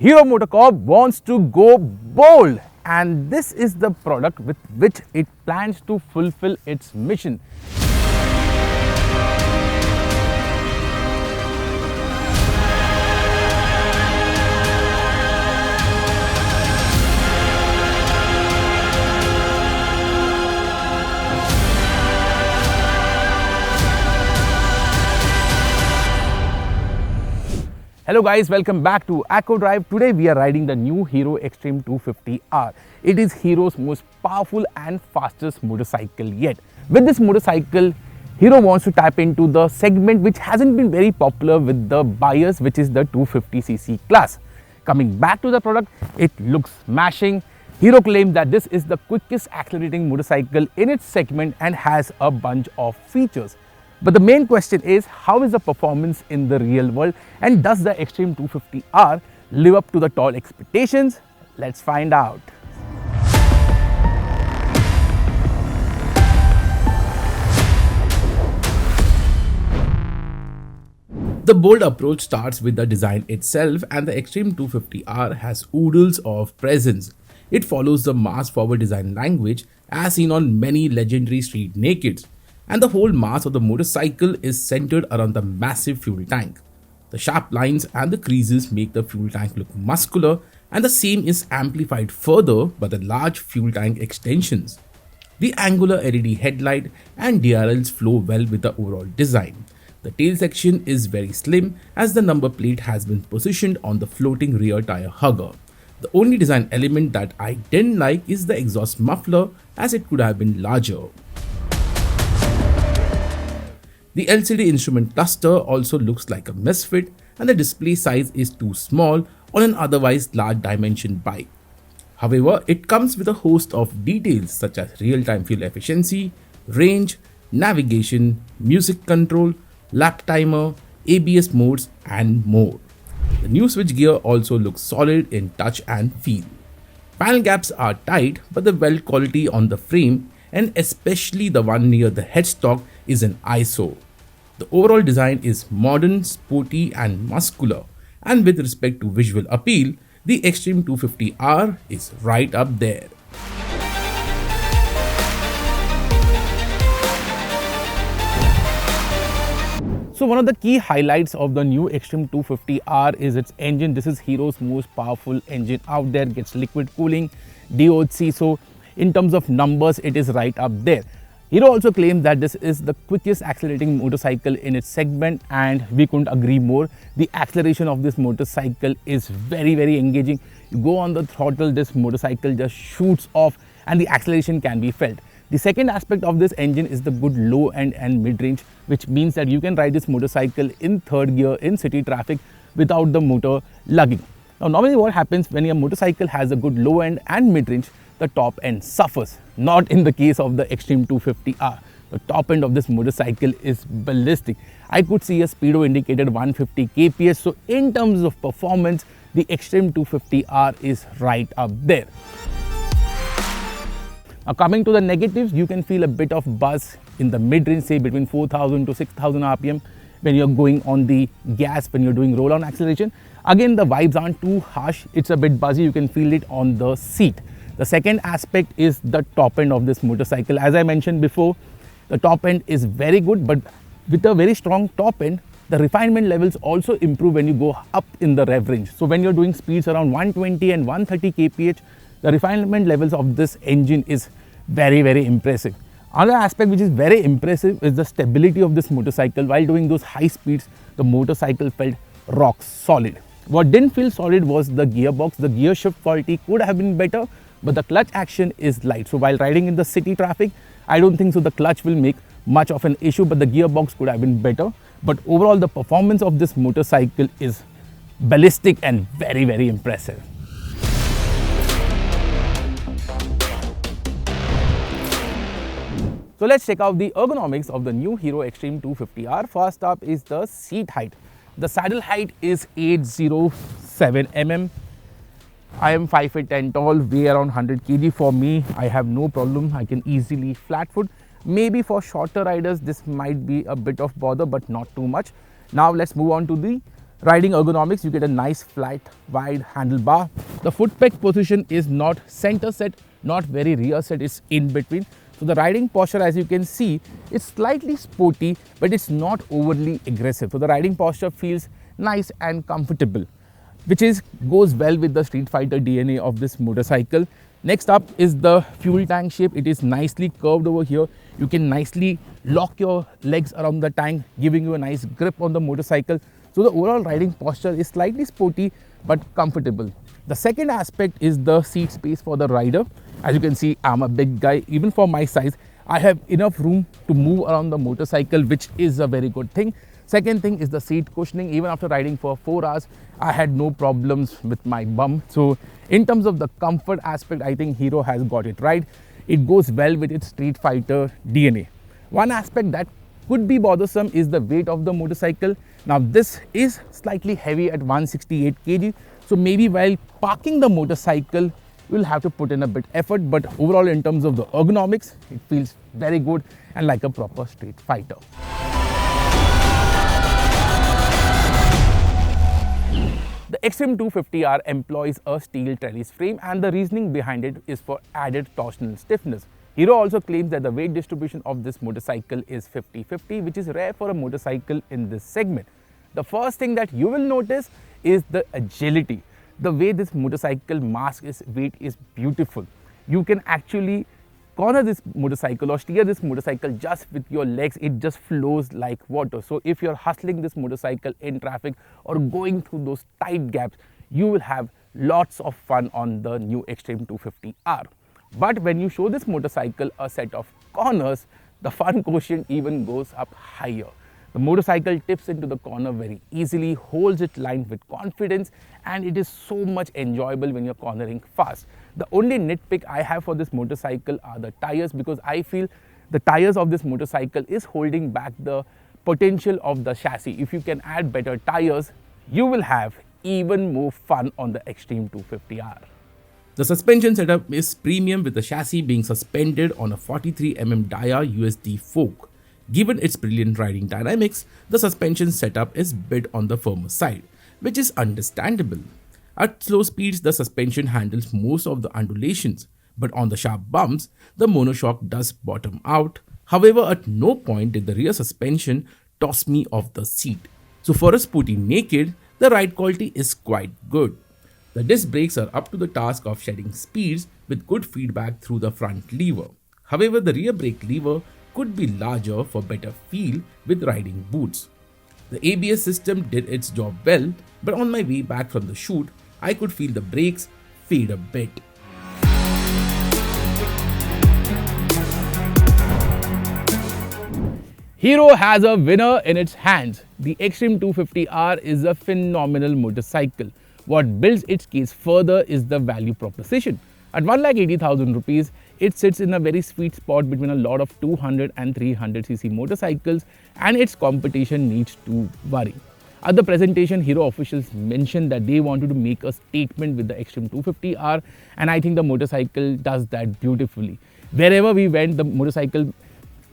Hero MotoCorp wants to go bold, and this is the product with which it plans to fulfill its mission. Hello guys, welcome back to Acco Drive. Today we are riding the new Hero Xtreme 250R. It is Hero's most powerful and fastest motorcycle yet. With this motorcycle, Hero wants to tap into the segment which hasn't been very popular with the buyers, which is the 250cc class. Coming back to the product, it looks smashing. Hero claims that this is the quickest accelerating motorcycle in its segment and has a bunch of features. But the main question is, how is the performance in the real world, and does the Xtreme 250R live up to the tall expectations? Let's find out. The bold approach starts with the design itself, and the Xtreme 250R has oodles of presence. It follows the mass-forward design language as seen on many legendary street nakeds. And the whole mass of the motorcycle is centered around the massive fuel tank. The sharp lines and the creases make the fuel tank look muscular, and the same is amplified further by the large fuel tank extensions. The angular LED headlight and DRLs flow well with the overall design. The tail section is very slim as the number plate has been positioned on the floating rear tire hugger. The only design element that I didn't like is the exhaust muffler, as it could have been larger. The LCD instrument cluster also looks like a misfit, and the display size is too small on an otherwise large dimension bike. However, it comes with a host of details such as real-time fuel efficiency, range, navigation, music control, lap timer, ABS modes and more. The new switchgear also looks solid in touch and feel. Panel gaps are tight, but the weld quality on the frame, and especially the one near the headstock, is an eyesore. The overall design is modern, sporty and muscular, and with respect to visual appeal, the Xtreme 250R is right up there. So one of the key highlights of the new Xtreme 250R is its engine. This is Hero's most powerful engine out there, gets liquid cooling, DOHC, so in terms of numbers, it is right up there. Hero also claims that this is the quickest accelerating motorcycle in its segment, and we couldn't agree more. The acceleration of this motorcycle is very engaging. You go on the throttle, this motorcycle just shoots off and the acceleration can be felt. The second aspect of this engine is the good low end and mid-range, which means that you can ride this motorcycle in third gear in city traffic without the motor lugging. Now normally what happens when your motorcycle has a good low end and mid-range, the top end suffers. Not in the case of the Xtreme 250R. The top end of this motorcycle is ballistic. I could see a speedo indicated 150 kps. So in terms of performance, the Xtreme 250R is right up there. Now coming to the negatives, you can feel a bit of buzz in the mid-range, say between 4000 to 6000 RPM when you're going on the gas, when you're doing roll-on acceleration. Again, the vibes aren't too harsh. It's a bit buzzy. You can feel it on the seat. The second aspect is the top end of this motorcycle. As I mentioned before, the top end is very good, but with a very strong top end, the refinement levels also improve when you go up in the rev range. So when you're doing speeds around 120 and 130 kph, the refinement levels of this engine is very impressive. Another aspect which is very impressive is the stability of this motorcycle. While doing those high speeds, the motorcycle felt rock solid. What didn't feel solid was the gearbox. The gear shift quality could have been better, but the clutch action is light. So while riding in the city traffic, I don't think so the clutch will make much of an issue, but the gearbox could have been better. But overall, the performance of this motorcycle is ballistic and very impressive. So let's check out the ergonomics of the new Hero Xtreme 250R. First up is the seat height. The saddle height is 807 mm. I am 5 feet 10 tall, weigh around 100 kg. For me, I have no problem. I can easily flat foot. Maybe for shorter riders, this might be a bit of bother, but not too much. Now let's move on to the Riding ergonomics, you get a nice flat, wide handlebar. The foot peg position is not center set, not very rear set, it's in between. So the riding posture, as you can see, is slightly sporty, but it's not overly aggressive. So the riding posture feels nice and comfortable, which goes well with the Street Fighter DNA of this motorcycle. Next up is the fuel tank shape. It is nicely curved over here. You can nicely lock your legs around the tank, giving you a nice grip on the motorcycle. So the overall riding posture is slightly sporty but comfortable. The second aspect is the seat space for the rider. As you can see, I'm a big guy. Even for my size, I have enough room to move around the motorcycle, which is a very good thing. Second thing is the seat cushioning. Even after riding for 4 hours, I had no problems with my bum. So in terms of the comfort aspect, I think Hero has got it right. It goes well with its Street Fighter DNA. One aspect that could be bothersome is the weight of the motorcycle. Now this is slightly heavy at 168 kg. So maybe while parking the motorcycle, you'll have to put in a bit effort, but overall in terms of the ergonomics, it feels very good and like a proper Street Fighter. The Xtreme 250R employs a steel trellis frame, and the reasoning behind it is for added torsional stiffness. Hero also claims that the weight distribution of this motorcycle is 50-50, which is rare for a motorcycle in this segment. The first thing that you will notice is the agility. The way this motorcycle masks its weight is beautiful. You can actually corner this motorcycle or steer this motorcycle just with your legs. It just flows like water. So if you're hustling this motorcycle in traffic or going through those tight gaps, you will have lots of fun on the new Xtreme 250R. But when you show this motorcycle a set of corners, the fun quotient even goes up higher. The motorcycle tips into the corner very easily, holds its line with confidence, and it is so much enjoyable when you're cornering fast. The only nitpick I have for this motorcycle are the tires, because I feel the tires of this motorcycle is holding back the potential of the chassis. If you can add better tires, you will have even more fun on the Xtreme 250R. The suspension setup is premium, with the chassis being suspended on a 43mm dia USD fork. Given its brilliant riding dynamics, the suspension setup is bit on the firmer side, which is understandable. At slow speeds, the suspension handles most of the undulations, but on the sharp bumps, the monoshock does bottom out. However, at no point did the rear suspension toss me off the seat. So for a sporty naked, the ride quality is quite good. The disc brakes are up to the task of shedding speeds with good feedback through the front lever. However, the rear brake lever could be larger for better feel with riding boots. The ABS system did its job well, but on my way back from the shoot, I could feel the brakes fade a bit. Hero has a winner in its hands. The Xtreme 250R is a phenomenal motorcycle. What builds its case further is the value proposition. At 1,80,000 rupees, it sits in a very sweet spot between a lot of 200 and 300cc motorcycles, and its competition needs to worry. At the presentation, Hero officials mentioned that they wanted to make a statement with the Xtreme 250R, and I think the motorcycle does that beautifully. Wherever we went, the motorcycle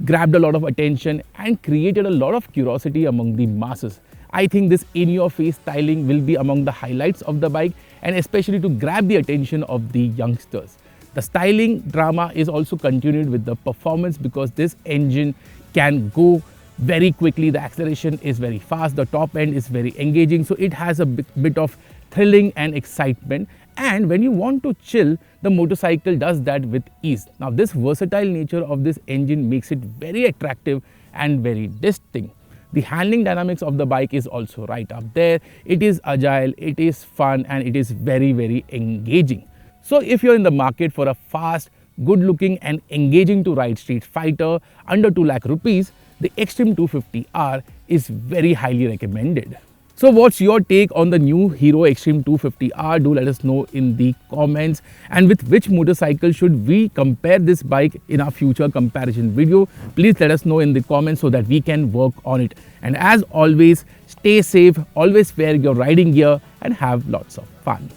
grabbed a lot of attention and created a lot of curiosity among the masses. I think this in-your-face styling will be among the highlights of the bike, and especially to grab the attention of the youngsters. The styling drama is also continued with the performance, because this engine can go very quickly. The acceleration is very fast, the top end is very engaging, so it has a bit of thrilling and excitement. And when you want to chill, the motorcycle does that with ease. Now this versatile nature of this engine makes it very attractive and very distinct. The handling dynamics of the bike is also right up there. It is agile, it is fun, and it is very, very engaging. So if you're in the market for a fast, good looking and engaging to ride Street Fighter under 2 lakh rupees, the Xtreme 250R is very highly recommended. So what's your take on the new Hero Xtreme 250R? Do let us know in the comments. And with which motorcycle should we compare this bike in our future comparison video? Please let us know in the comments so that we can work on it. And as always, stay safe, always wear your riding gear and have lots of fun.